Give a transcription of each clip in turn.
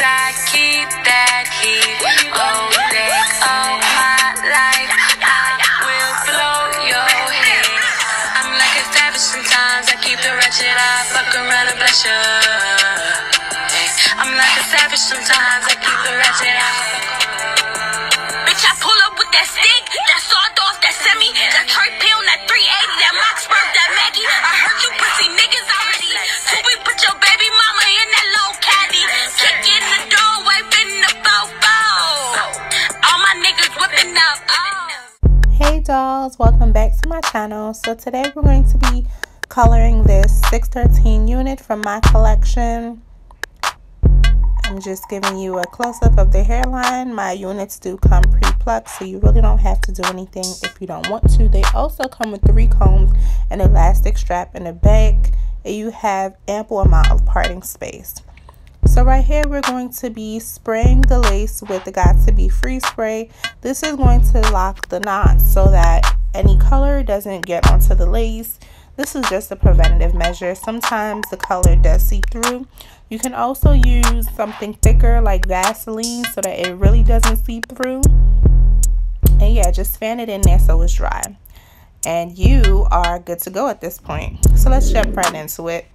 I keep that heat. Oh, take all my life, I will blow your head. I'm like a savage sometimes, I keep the ratchet, I fuck around and bless ya. I'm like a savage sometimes, I keep the ratchet, bitch, I pull up with that stick, that sawed off, that semi, that Troy pill, that 380, that Max Burp, that Maggie. I heard you pussy niggas already. So we put your baby mama in that low caddy. Kick in the door, wiping the fofo. All my niggas whipping up. Hey dolls, welcome back to my channel. So today we're going to be coloring this 613 unit from my collection. I'm just giving you a close-up of the hairline. My units do come pre-plucked, so you really don't have to do anything if you don't want to. They also come with 3 combs, an elastic strap in the back, and you have ample amount of parting space. So right here we're going to be spraying the lace with the Got To Be Free spray. This is going to lock the knots so that any color doesn't get onto the lace. This is just a preventative measure. Sometimes the color does seep through. You can also use something thicker like Vaseline so that it really doesn't seep through. And yeah, just fan it in there so it's dry. And you are good to go at this point. So let's jump right into it.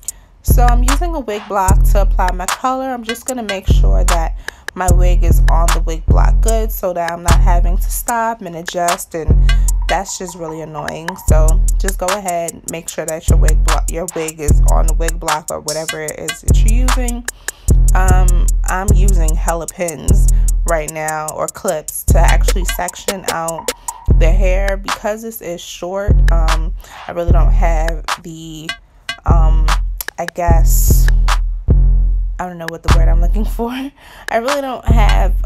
So I'm using a wig block to apply my color. I'm just going to make sure that my wig is on the wig block good so that I'm not having to stop and adjust, and that's just really annoying. So just go ahead, make sure that your wig is on the wig block or whatever it is that you're using. I'm using hella pins right now, or clips, to actually section out the hair because this is short. I really don't have the I guess, I don't know what the word I'm looking for. I really don't have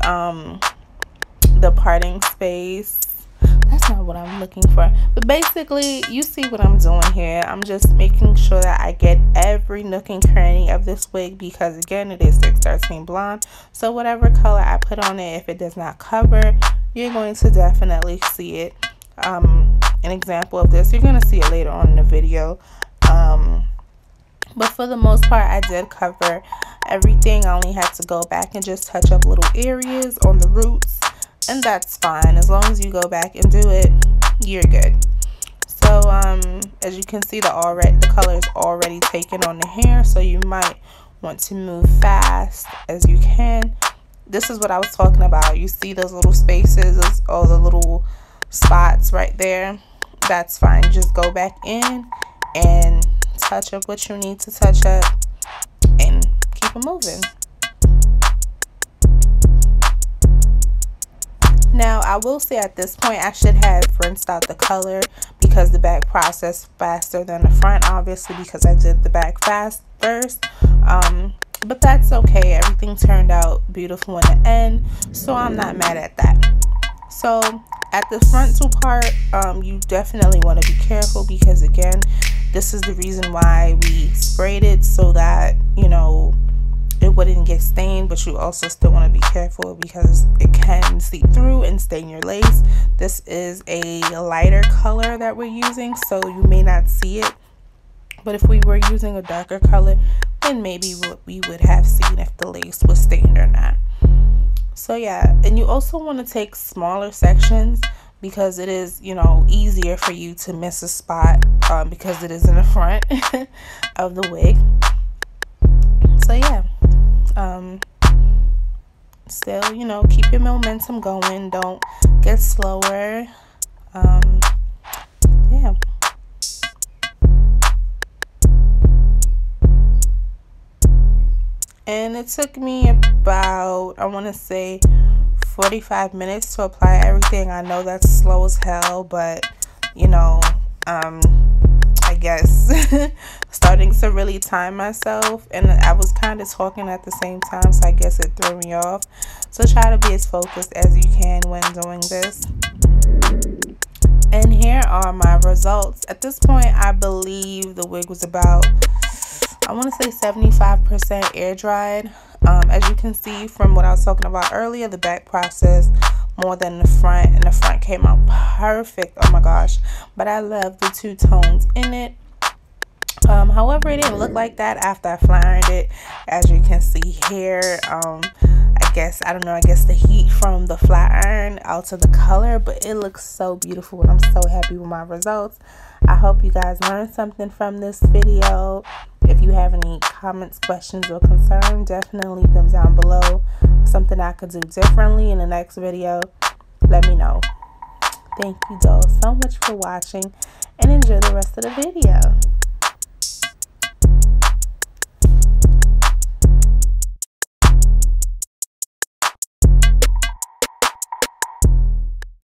the parting space. That's not what I'm looking for. But basically, you see what I'm doing here. I'm just making sure that I get every nook and cranny of this wig because, again, it is 613 blonde. So whatever color I put on it, if it does not cover, you're going to definitely see it. An example of this, you're going to see it later on in the video. But for the most part, I did cover everything. I only had to go back and just touch up little areas on the roots, and that's fine. As long as you go back and do it, you're good. So as you can see, the color is already taken on the hair, so you might want to move fast as you can. This is what I was talking about. You see those little spaces, all the little spots right there? That's fine. Just go back in and touch up what you need to touch up and keep it moving. Now I will say at this point I should have rinsed out the color because the back processed faster than the front, obviously because I did the back first. But that's okay. Everything turned out beautiful in the end, so I'm not mad at that. So at the frontal part, you definitely want to be careful because, again, this is the reason why we sprayed it, so that, you know, it wouldn't get stained. But you also still want to be careful because it can seep through and stain your lace. This is a lighter color that we're using, so you may not see it. But if we were using a darker color, then maybe we would have seen if the lace was stained or not. So yeah, and you also want to take smaller sections because it is, you know, easier for you to miss a spot because it is in the front of the wig. So yeah, still, you know, keep your momentum going. Don't get slower. Yeah. And it took me about, I want to say, 45 minutes to apply everything. I know that's slow as hell, but, you know, I guess starting to really time myself, and I was kind of talking at the same time, so I guess it threw me off. So try to be as focused as you can when doing this. And here are my results. At this point, I believe the wig was about, I want to say, 75% air dried. As you can see from what I was talking about earlier, the back process more than the front, and the front came out perfect. Oh my gosh. But I love the 2 tones in it. However, it didn't look like that after I flat ironed it, as you can see here. I don't know, I guess the heat from the flat iron altered the color, but it looks so beautiful and I'm so happy with my results. I hope you guys learned something from this video. If you have any comments, questions, or concerns, definitely leave them down below. Something I could do differently in the next video, let me know. Thank you, dolls, so much for watching, and enjoy the rest of the video.